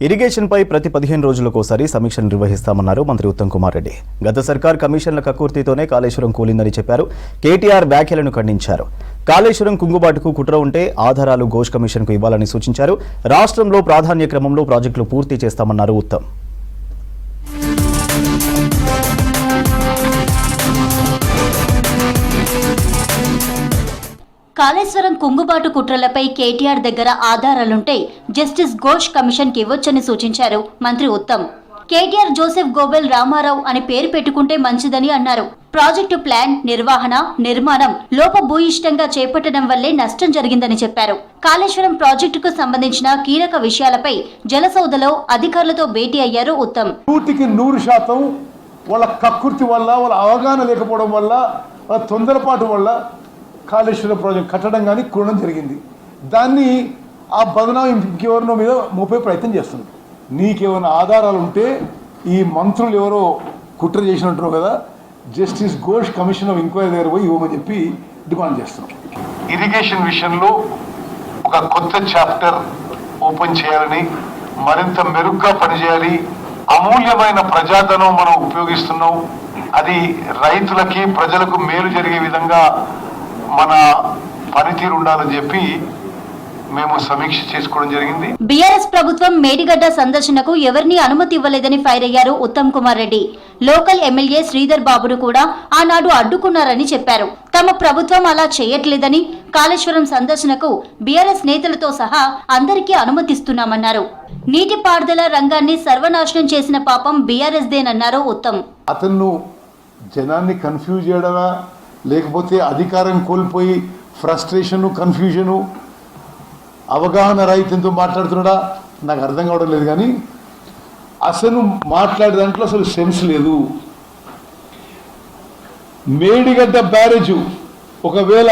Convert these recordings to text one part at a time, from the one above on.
Irrigation పై ప్రతి 15 రోజులకోసారి సమీక్ష నిర్వహిస్తామన్నారు మంత్రి ఉత్తమ్ కుమార్ రెడ్డి. గత సర్కార్ కమిషన్ల కక్కుర్తితోనే కాళేశ్వరం కూలిందని చెప్పారు. కేటీఆర్ వ్యాఖ్యలను ఖండించారు. కాళేశ్వరం కుంగుబాటుకు కుట్ర ఉంటే ఆధారాలు ఘోష్ కమిషన్కు ఇవ్వాలని సూచించారు. రాష్ట్రంలో ప్రాధాన్య క్రమంలో ప్రాజెక్టులు పూర్తి చేస్తామన్నారు ఉత్తమ్. కాళేశ్వరం కుంగుబాటు కుట్రలపై కేటీఆర్ దగ్గర ఆధారాలుంటే జస్టిస్ ఘోష్ కమిషన్కి ఇవ్వొచ్చని సూచించారు మంత్రి ఉత్తమ్. కేటీఆర్ జోసెఫ్ గోబెల్ రామారావు అని పేరు పెట్టుకుంటే మంచిదని అన్నారు. ప్రాజెక్టు ప్లాన్, నిర్వహణ, నిర్మాణం లోపభూయిష్టంగా చేపట్టడం వల్లే నష్టం జరిగిందని చెప్పారు. కాళేశ్వరం ప్రాజెక్టుకు సంబంధించిన కీలక విషయాలపై జలసౌధలో అధికారులతో భేటీ అయ్యారు ఉత్తమ్. 100% వాళ్ళ కక్కుర్తి వల్ల, వాళ్ళ అవగాహన లేకపోవడం వల్ల, వాళ్ళ తొందరపాటు వల్ల కాళేశ్వరం ప్రాజెక్ట్ కట్టడం కానీ కూడడం జరిగింది. దాన్ని ఆ బదనాం ఇంకెవరినో మీద మోపే ప్రయత్నం చేస్తుంది. నీకేమైనా ఆధారాలు ఉంటే ఈ మంత్రులు ఎవరో కుట్ర చేసినట్టు కదా, justice Ghosh commission of enquiry దగ్గర పోయి ఇవ్వమని చెప్పి డిమాండ్ చేస్తున్నాం. ఇరిగేషన్ విషయంలో ఒక కొత్త చాప్టర్ ఓపెన్ చేయాలని, మరింత మెరుగ్గా పనిచేయాలి. అమూల్యమైన ప్రజాధనం మనం ఉపయోగిస్తున్నాం. అది రైతులకి, ప్రజలకు మేలు జరిగే విధంగా మన పనితీరు ఉండాలని చెప్పి మేము సమీక్ష చేసుకోవడం జరిగింది. బీఆర్ఎస్ ప్రభుత్వం మేడిగడ్డ సందర్శనకు ఎవరిని అనుమతి ఇవ్వలేదని ఫైర్ అయ్యారు ఉత్తమ్ కుమార్ రెడ్డి. లోకల్ ఎమ్మెల్యే శ్రీధర్ బాబును కూడా ఆనాడు అడ్డుకున్నారని చెప్పారు. తమ ప్రభుత్వం అలా చేయట్లేదని, కాళేశ్వరం సందర్శనకు బీఆర్ఎస్ నేతలతో సహా అందరికీ అనుమతిస్తున్నామన్నారు. నీటిపారుదల రంగాన్ని సర్వనాశనం చేసిన పాపం బీఆర్ఎస్ దేనన్నారు ఉత్తమ్. అతను జనాన్ని కన్ఫ్యూజ్ చేయడమా, లేకపోతే అధికారం కోల్పోయి ఫ్రస్ట్రేషను, కన్ఫ్యూజను, అవగాహన రహితంతో మాట్లాడుతున్నాడా నాకు అర్థం కావడం లేదు. కానీ అసలు మాట్లాడే దాంట్లో అసలు సెన్స్ లేదు. మేడిగడ్డ బ్యారేజు ఒకవేళ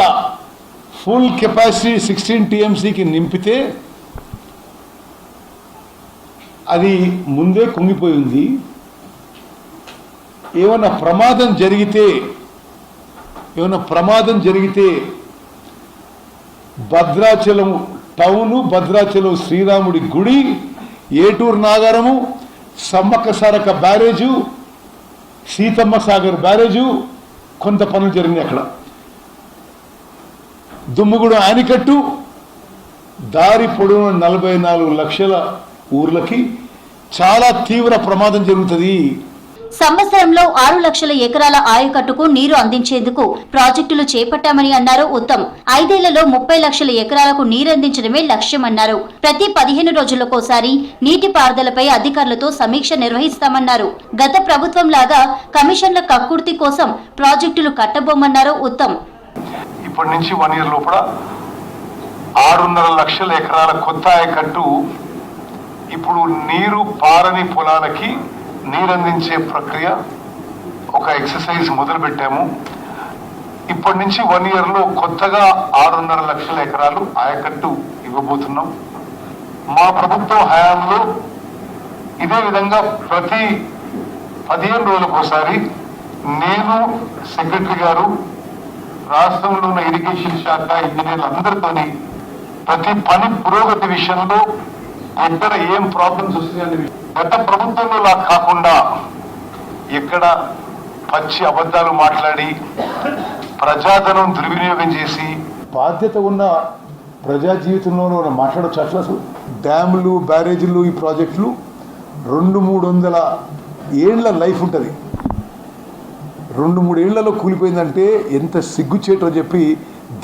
ఫుల్ కెపాసిటీ 16 TMCకి నింపితే అది ముందే కుంగిపోయి ఉంది. ఏమైనా ప్రమాదం జరిగితే భద్రాచలం టౌను, భద్రాచలం శ్రీరాముడి గుడి, ఏటూరు నాగారము, సమ్మక్క సారక్క బ్యారేజు, సీతమ్మ సాగర్ బ్యారేజు కొంత పనులు జరిగినాయి. అక్కడ దుమ్ముగూడెం ఆనికట్టు, దారి పొడవున 44 లక్షల ఊర్లకి చాలా తీవ్ర ప్రమాదం జరుగుతుంది. సంవత్సరంలో 6 లక్షల ఎకరాల ఆయకట్టుకు నీరు అందించేందుకు ప్రాజెక్టులు చేపట్టామని అన్నారు ఉత్తమ్. 5 ఏళ్లలో 30 లక్షల ఎకరాలకు నీరందించడమే లక్ష్యమన్నారు. ప్రతి 15 రోజులకోసారి నీటిపారుదలపై అధికారులతో సమీక్ష నిర్వహిస్తామన్నారు. గత ప్రభుత్వం లాగా కమిషన్ల కక్కుర్తి కోసం ప్రాజెక్టులు కట్టబోమన్నారు ఉత్తమ్. ఇప్పటి నుంచి 1 year లోపల 6.5 లక్షల ఎకరాల కొత్త ఆయకట్టు, ఇప్పుడు నీరు పారని పొలాలకి నీరందించే ప్రక్రియ ఒక ఎక్సర్సైజ్ మొదలు పెట్టాము. ఇప్పటి నుంచి 1 year లో కొత్తగా 6.5 లక్షల ఎకరాలు ఆయకట్టు ఇవ్వబోతున్నాం. మా ప్రభుత్వం హయాంలో ఇదే విధంగా ప్రతి 15 రోజులకోసారి నేను, సెక్రటరీ గారు, రాష్ట్రంలో ఉన్న ఇరిగేషన్ శాఖ ఇంజనీర్లు అందరితోని ప్రతి పని పురోగతి విషయంలో ఎక్కడ ఏం ప్రాబ్లమ్స్ వస్తున్నాయని, గత ప్రభుత్వంలో లా కాకుండా ఎక్కడ పచ్చి అబద్ధాలు మాట్లాడి ప్రజాధనం దుర్వినియోగం చేసి బాధ్యత ఉన్న ప్రజా జీవితంలో మాట్లాడచ్చు. అట్లా డ్యాములు, బ్యారేజీలు, ఈ ప్రాజెక్టులు 200-300 ఏళ్ల లైఫ్ ఉంటుంది. 2-3 ఏళ్లలో కూలిపోయిందంటే ఎంత సిగ్గుచేటో చెప్పి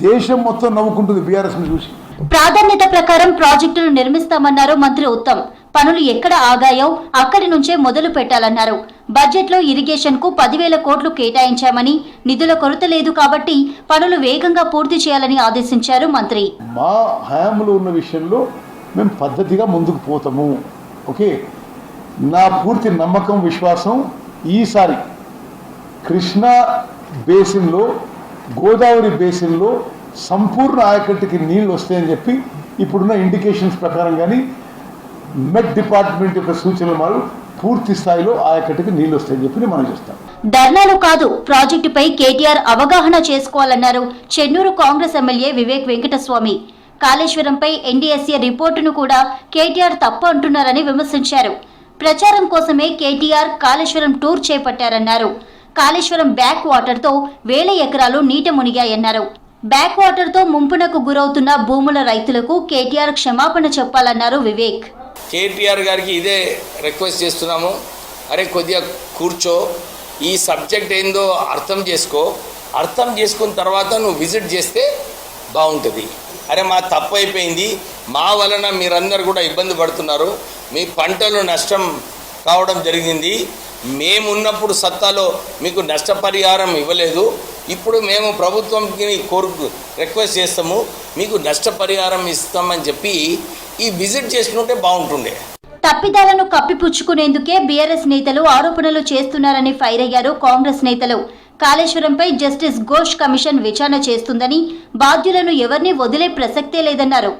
దేశం మొత్తం నవ్వుకుంటుంది బీఆర్ఎస్ని చూసి. ప్రాధాన్యత ప్రకారం ప్రాజెక్టులు నిర్మిస్తామన్నారు మంత్రి ఉత్తమ్. పనులు ఎక్కడ ఆగాయో అక్కడి నుంచే మొదలు పెట్టాలన్నారు. బడ్జెట్లో ఇరిగేషన్ కు 10,000 కోట్లు కేటాయించామని, నిధుల కొరత లేదు కాబట్టి పనులు వేగంగా పూర్తి చేయాలని ఆదేశించారు మంత్రి. మా హయాంలో ఉన్న విషయంలో మేము పద్ధతిగా ముందుకు పోతాము. ఓకే, నా పూర్తి నమ్మకం, విశ్వాసం ఈసారి కృష్ణా బేసిన్లో, గోదావరి బేసిన్లో సంపూర్ణ ఆయకట్టుకి నీళ్లు వస్తాయని చెప్పి ఇప్పుడున్న ఇండికేషన్స్ ప్రకారం కానీ మెట్ డిపార్ట్మెంట్ యొక్క సూచనల మేరకు పూర్తి స్థాయిలో ఆయకట్టుకి నీళ్లు వస్తాయని చెప్పి మనం చేస్తాం. ధర్నాలు కాదు, ప్రాజెక్టుపై కేటీఆర్ అవగాహన చేసుకోవాలన్నారు చెన్నూరు కాంగ్రెస్ ఎమ్మెల్యే వివేక్ వెంకటస్వామి. కాళేశ్వరంపై ఎన్డీఎస్ఏ రిపోర్టును కూడా కేటీఆర్ తప్పు అంటున్నారని విమర్శించారు. ప్రచారం కోసమే కేటీఆర్ కాళేశ్వరం టూర్ చేపట్టారన్నారు. కాళేశ్వరం బ్యాక్ వాటర్తో వేల ఎకరాలు నీట మునిగాయన్నారు. బ్యాక్ వాటర్తో ముంపునకు గురవుతున్న భూముల రైతులకు కేటీఆర్ క్షమాపణ చెప్పాలన్నారు వివేక్. కేటీఆర్ గారికి ఇదే రిక్వెస్ట్ చేస్తున్నాము. అరే కొద్దిగా కూర్చో, ఈ సబ్జెక్ట్ ఏందో అర్థం చేసుకో, అర్థం చేసుకున్న తర్వాత నువ్వు విజిట్ చేస్తే బాగుంటుంది. అరే మా తప్పు అయిపోయింది, మా వలన మీరందరూ కూడా ఇబ్బంది పడుతున్నారు, మీ పంటలు నష్టం కావడం జరిగింది, మేమున్నప్పుడు సత్తాలో మీకు నష్టపరిహారం ఇవ్వలేదు, ఇప్పుడు మేము ప్రభుత్వంకి రిక్వెస్ట్ చేస్తాము, మీకు నష్టపరిహారం ఇస్తామని చెప్పి ఈ విజిట్ చేసుకుంటే బాగుంటుండే. తప్పిదాలను కప్పిపుచ్చుకునేందుకే బీఆర్ఎస్ నేతలు ఆరోపణలు చేస్తున్నారని ఫైర్ అయ్యారు కాంగ్రెస్ నేతలు. కాళేశ్వరంపై జస్టిస్ ఘోష్ కమిషన్ విచారణ చేస్తుందని, బాధ్యులను ఎవరిని వదిలే ప్రసక్తే లేదన్నారు.